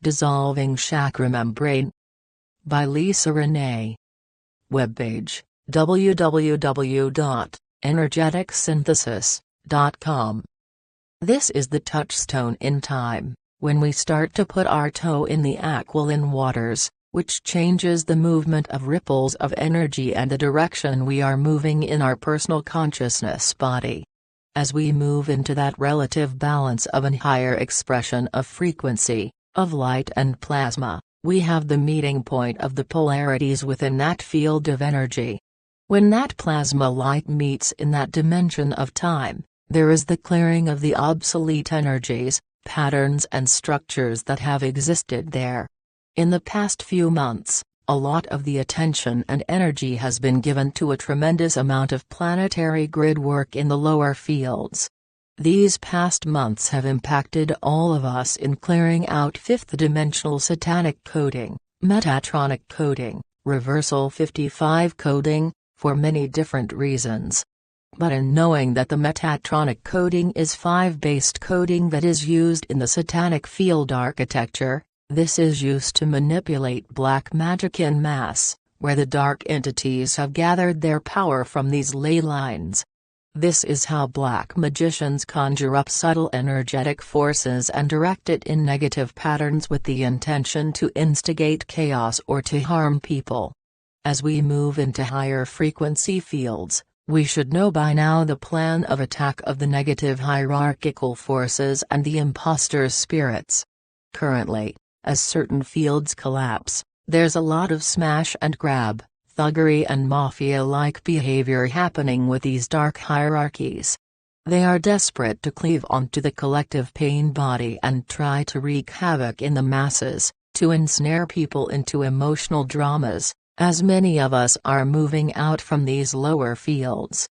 Dissolving Chakra Membrane by Lisa Renee. Webpage www.energeticsynthesis.com. This is the touchstone in time, when we start to put our toe in the alkaline waters, which changes the movement of ripples of energy and the direction we are moving in our personal consciousness body. As we move into that relative balance of an higher expression of frequency, of light and plasma, we have the meeting point of the polarities within that field of energy. When that plasma light meets in that dimension of time, there is the clearing of the obsolete energies, patterns and structures that have existed there. In the past few months, a lot of the attention and energy has been given to a tremendous amount of planetary grid work in the lower fields. These past months have impacted all of us in clearing out fifth-dimensional satanic coding, metatronic coding, reversal 55 coding, for many different reasons. But in knowing that the metatronic coding is 5-based coding that is used in the satanic field architecture, this is used to manipulate black magic in mass, where the dark entities have gathered their power from these ley lines. This is how black magicians conjure up subtle energetic forces and direct it in negative patterns with the intention to instigate chaos or to harm people. As we move into higher frequency fields, we should know by now the plan of attack of the negative hierarchical forces and the imposter spirits. Currently, as certain fields collapse, there's a lot of smash and grab, thuggery and mafia-like behavior happening with these dark hierarchies. They are desperate to cleave onto the collective pain body and try to wreak havoc in the masses, to ensnare people into emotional dramas, as many of us are moving out from these lower fields.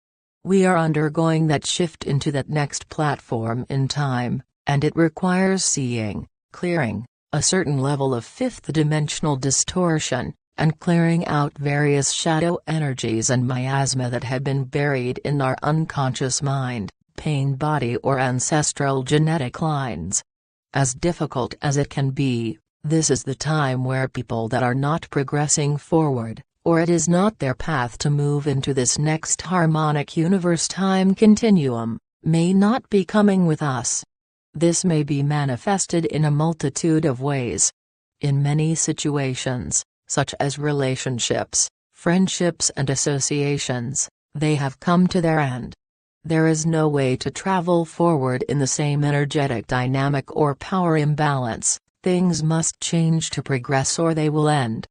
We are undergoing that shift into that next platform in time, and it requires seeing, clearing, a certain level of fifth-dimensional distortion, and clearing out various shadow energies and miasma that have been buried in our unconscious mind, pain body or ancestral genetic lines. As difficult as it can be, this is the time where people that are not progressing forward, or it is not their path to move into this next harmonic universe-time continuum, may not be coming with us. This may be manifested in a multitude of ways. In many situations, such as relationships, friendships and associations, they have come to their end. There is no way to travel forward in the same energetic dynamic or power imbalance. Things must change to progress or they will end.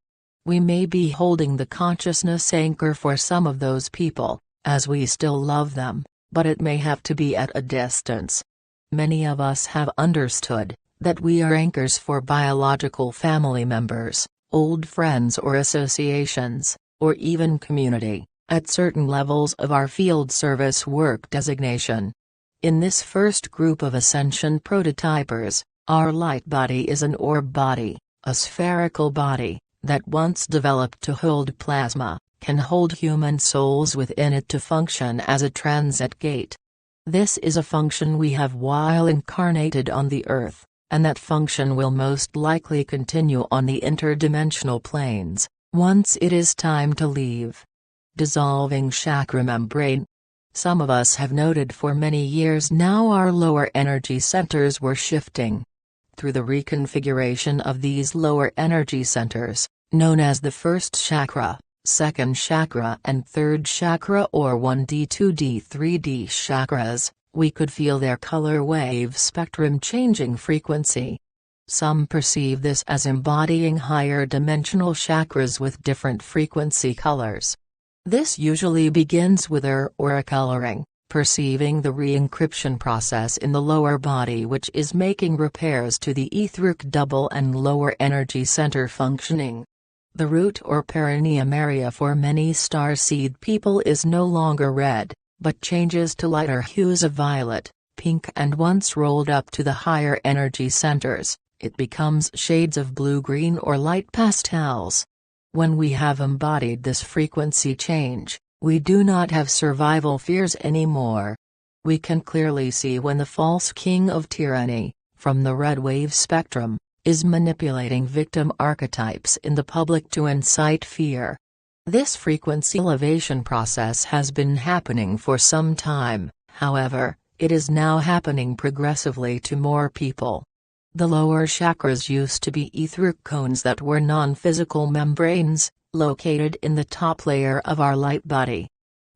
We may be holding the consciousness anchor for some of those people, as we still love them, but it may have to be at a distance. Many of us have understood that we are anchors for biological family members, old friends or associations, or even community, at certain levels of our field service work designation. In this first group of ascension prototypers, our light body is an orb body, a spherical body, that once developed to hold plasma, can hold human souls within it to function as a transit gate. This is a function we have while incarnated on the Earth, and that function will most likely continue on the interdimensional planes, once it is time to leave. Dissolving chakra membrane. Some of us have noted for many years now our lower energy centers were shifting. Through the reconfiguration of these lower energy centers, known as the first chakra, second chakra and third chakra or 1D 2D 3D chakras, we could feel their color wave spectrum changing frequency. Some perceive this as embodying higher dimensional chakras with different frequency colors. This usually begins with aura coloring, perceiving the re-encryption process in the lower body which is making repairs to the etheric double and lower energy center functioning. The root or perineum area for many starseed people is no longer red, but changes to lighter hues of violet, pink and once rolled up to the higher energy centers, it becomes shades of blue-green or light pastels. When we have embodied this frequency change, we do not have survival fears anymore. We can clearly see when the false king of tyranny, from the red wave spectrum, is manipulating victim archetypes in the public to incite fear. This frequency elevation process has been happening for some time, however, it is now happening progressively to more people. The lower chakras used to be etheric cones that were non-physical membranes, located in the top layer of our light body.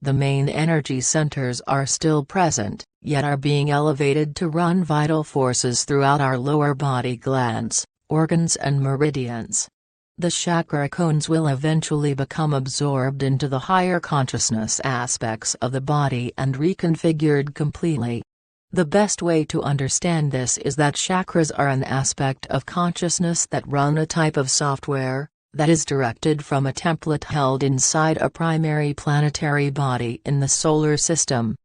The main energy centers are still present, yet are being elevated to run vital forces throughout our lower body glands, organs and meridians. The chakra cones will eventually become absorbed into the higher consciousness aspects of the body and reconfigured completely. The best way to understand this is that chakras are an aspect of consciousness that run a type of software that is directed from a template held inside a primary planetary body in the solar system.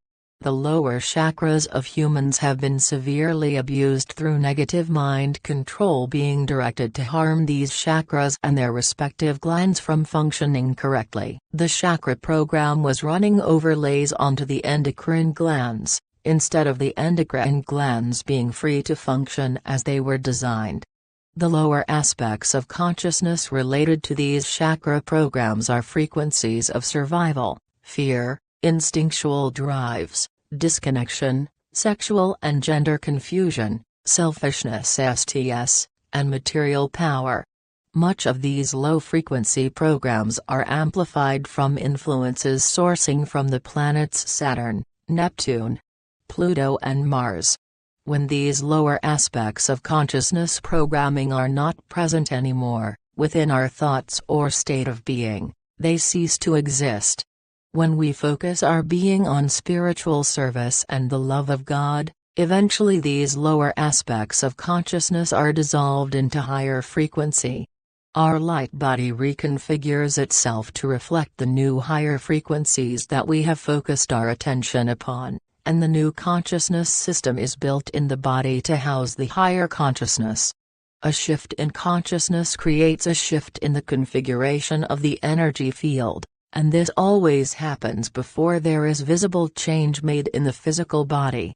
The lower chakras of humans have been severely abused through negative mind control being directed to harm these chakras and their respective glands from functioning correctly. The chakra program was running overlays onto the endocrine glands, instead of the endocrine glands being free to function as they were designed. The lower aspects of consciousness related to these chakra programs are frequencies of survival, fear, instinctual drives, disconnection, sexual and gender confusion, selfishness STS, and material power. Much of these low-frequency programs are amplified from influences sourcing from the planets Saturn, Neptune, Pluto and Mars. When these lower aspects of consciousness programming are not present anymore, within our thoughts or state of being, they cease to exist. When we focus our being on spiritual service and the love of God, eventually these lower aspects of consciousness are dissolved into higher frequency. Our light body reconfigures itself to reflect the new higher frequencies that we have focused our attention upon, and the new consciousness system is built in the body to house the higher consciousness. A shift in consciousness creates a shift in the configuration of the energy field, and this always happens before there is visible change made in the physical body.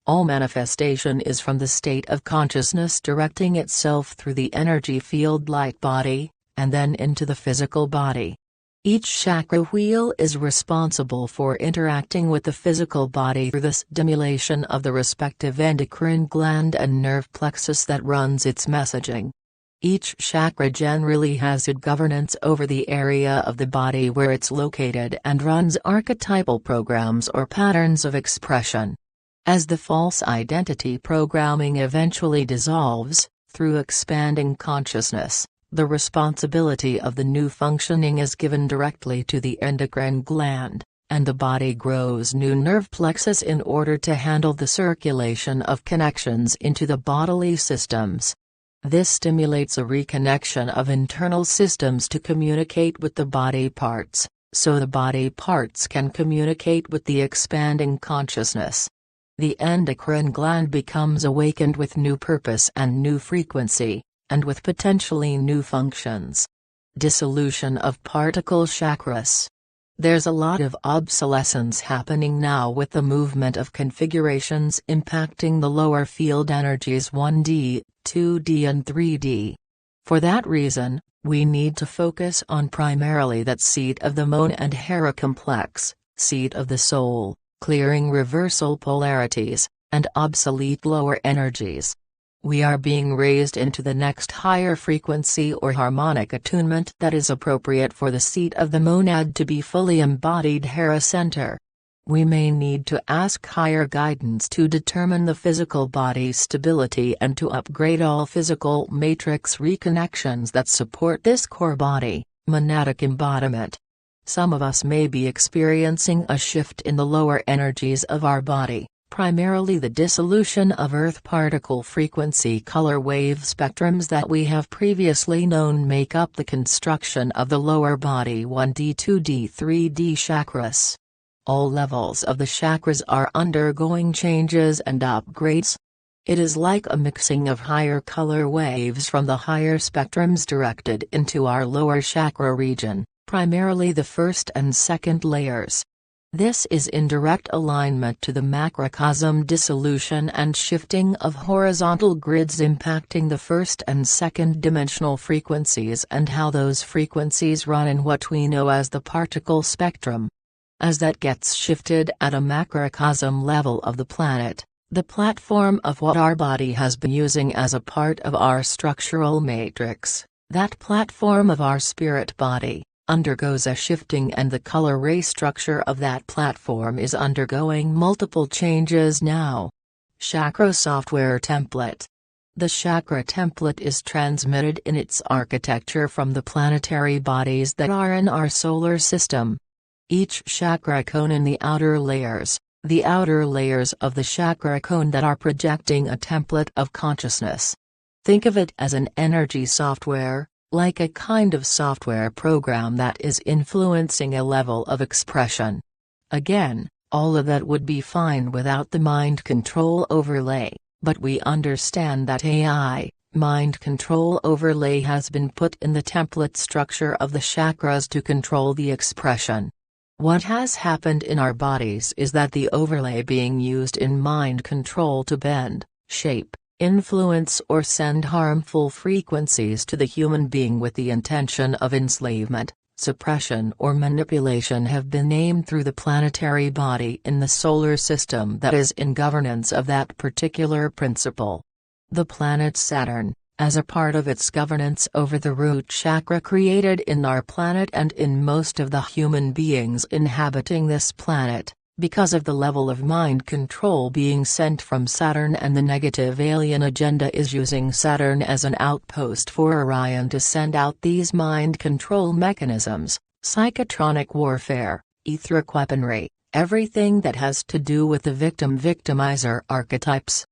All manifestation is from the state of consciousness directing itself through the energy field light body, and then into the physical body. Each chakra wheel is responsible for interacting with the physical body through the stimulation of the respective endocrine gland and nerve plexus that runs its messaging. Each chakra generally has good governance over the area of the body where it's located and runs archetypal programs or patterns of expression. As the false identity programming eventually dissolves, through expanding consciousness, the responsibility of the new functioning is given directly to the endocrine gland, and the body grows new nerve plexus in order to handle the circulation of connections into the bodily systems. This stimulates a reconnection of internal systems to communicate with the body parts, so the body parts can communicate with the expanding consciousness. The endocrine gland becomes awakened with new purpose and new frequency, and with potentially new functions. Dissolution of particle chakras. There's a lot of obsolescence happening now with the movement of configurations impacting the lower field energies 1D, 2D and 3D. For that reason, we need to focus on primarily that seat of the Mona and Hera complex, seat of the soul, clearing reversal polarities, and obsolete lower energies. We are being raised into the next higher frequency or harmonic attunement that is appropriate for the seat of the monad to be fully embodied Hera center. We may need to ask higher guidance to determine the physical body's stability and to upgrade all physical matrix reconnections that support this core body, monadic embodiment. Some of us may be experiencing a shift in the lower energies of our body. Primarily the dissolution of Earth particle frequency color wave spectrums that we have previously known make up the construction of the lower body 1D, 2D, 3D chakras. All levels of the chakras are undergoing changes and upgrades. It is like a mixing of higher color waves from the higher spectrums directed into our lower chakra region, primarily the first and second layers. This is in direct alignment to the macrocosm dissolution and shifting of horizontal grids impacting the first and second dimensional frequencies and how those frequencies run in what we know as the particle spectrum. As that gets shifted at a macrocosm level of the planet, the platform of what our body has been using as a part of our structural matrix, that platform of our spirit body, undergoes a shifting, and the color ray structure of that platform is undergoing multiple changes now. Chakra software template. The chakra template is transmitted in its architecture from the planetary bodies that are in our solar system. Each chakra cone in the outer layers of the chakra cone that are projecting a template of consciousness. Think of it as an energy software, like a kind of software program that is influencing a level of expression. Again, all of that would be fine without the mind control overlay, but we understand that AI, mind control overlay, has been put in the template structure of the chakras to control the expression. What has happened in our bodies is that the overlay being used in mind control to bend, shape, influence or send harmful frequencies to the human being with the intention of enslavement, suppression or manipulation have been named through the planetary body in the solar system that is in governance of that particular principle. The planet Saturn, as a part of its governance over the root chakra created in our planet and in most of the human beings inhabiting this planet, because of the level of mind control being sent from Saturn, and the negative alien agenda is using Saturn as an outpost for Orion to send out these mind control mechanisms, psychotronic warfare, etheric weaponry, everything that has to do with the victim-victimizer archetypes.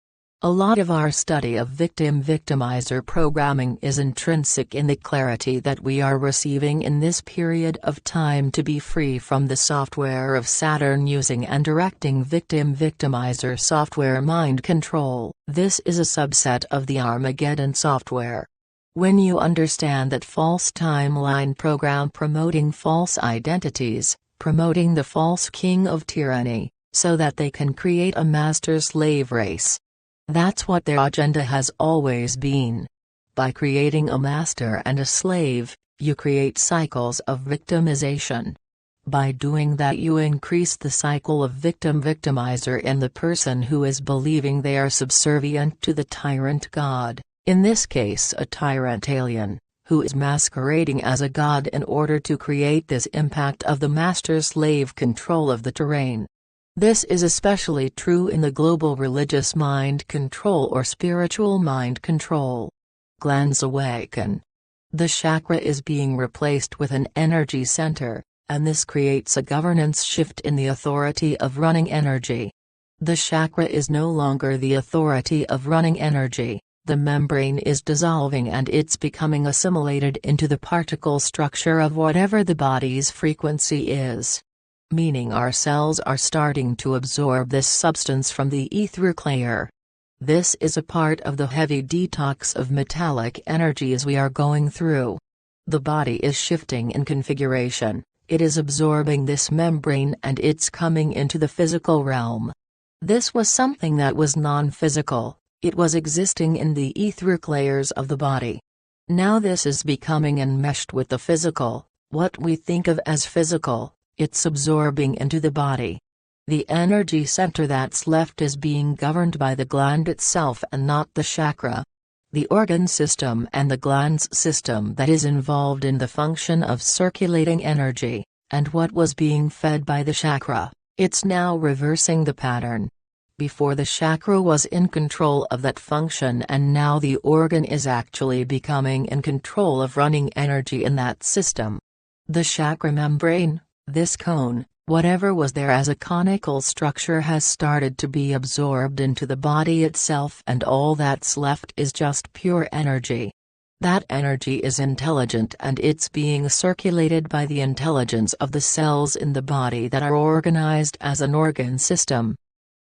A lot of our study of victim-victimizer programming is intrinsic in the clarity that we are receiving in this period of time to be free from the software of Saturn using and directing victim-victimizer software mind control. This is a subset of the Armageddon software. When you understand that false timeline program promoting false identities, promoting the false king of tyranny, so that they can create a master-slave race. That's what their agenda has always been. By creating a master and a slave, you create cycles of victimization. By doing that, you increase the cycle of victim-victimizer in the person who is believing they are subservient to the tyrant god, in this case a tyrant alien, who is masquerading as a god in order to create this impact of the master-slave control of the terrain. This is especially true in the global religious mind control or spiritual mind control. Glands awaken. The chakra is being replaced with an energy center, and this creates a governance shift in the authority of running energy. The chakra is no longer the authority of running energy, the membrane is dissolving and it's becoming assimilated into the particle structure of whatever the body's frequency is. Meaning our cells are starting to absorb this substance from the etheric layer. This is a part of the heavy detox of metallic energies we are going through. The body is shifting in configuration, it is absorbing this membrane and it's coming into the physical realm. This was something that was non-physical, it was existing in the etheric layers of the body. Now this is becoming enmeshed with the physical, what we think of as physical. It's absorbing into the body. The energy center that's left is being governed by the gland itself and not the chakra. The organ system and the glands system that is involved in the function of circulating energy, and what was being fed by the chakra, it's now reversing the pattern. Before the chakra was in control of that function, and now the organ is actually becoming in control of running energy in that system. The chakra membrane, this cone, whatever was there as a conical structure, has started to be absorbed into the body itself, and all that's left is just pure energy. That energy is intelligent and it's being circulated by the intelligence of the cells in the body that are organized as an organ system.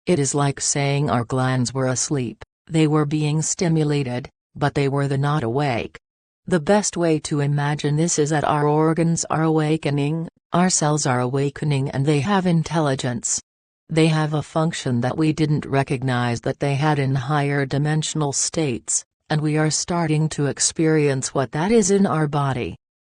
It is like saying our glands were asleep, they were being stimulated, but they were not awake. The best way to imagine this is that our organs are awakening, our cells are awakening, and they have intelligence. They have a function that we didn't recognize that they had in higher dimensional states, and we are starting to experience what that is in our body.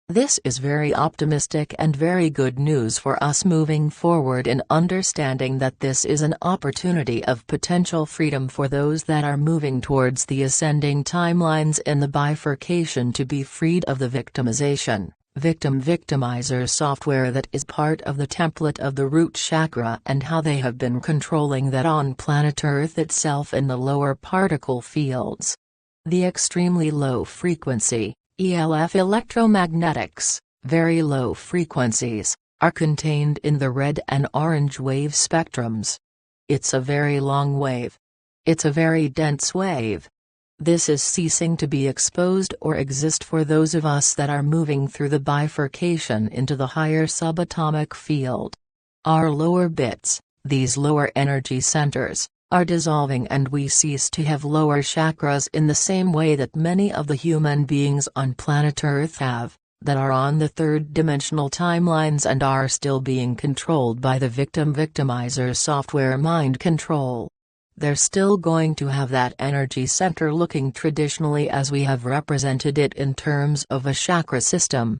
This is very optimistic and very good news for us moving forward in understanding that this is an opportunity of potential freedom for those that are moving towards the ascending timelines in the bifurcation, to be freed of the victimization, victim-victimizer software that is part of the template of the root chakra, and how they have been controlling that on planet Earth itself in the lower particle fields. The extremely low frequency, ELF electromagnetics, very low frequencies, are contained in the red and orange wave spectrums. It's a very long wave. It's a very dense wave. This is ceasing to be exposed or exist for those of us that are moving through the bifurcation into the higher subatomic field. Our lower bits, these lower energy centers, are dissolving, and we cease to have lower chakras in the same way that many of the human beings on planet Earth have, that are on the third-dimensional timelines and are still being controlled by the victim-victimizer software mind control. They're still going to have that energy center looking traditionally as we have represented it in terms of a chakra system.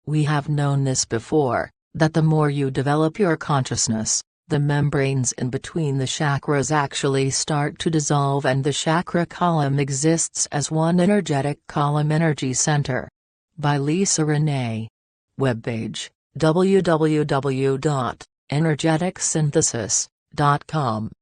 We have known this before, that the more you develop your consciousness, the membranes in between the chakras actually start to dissolve, and the chakra column exists as one energetic column energy center. By Lisa Renee. Webpage, www.energeticsynthesis.com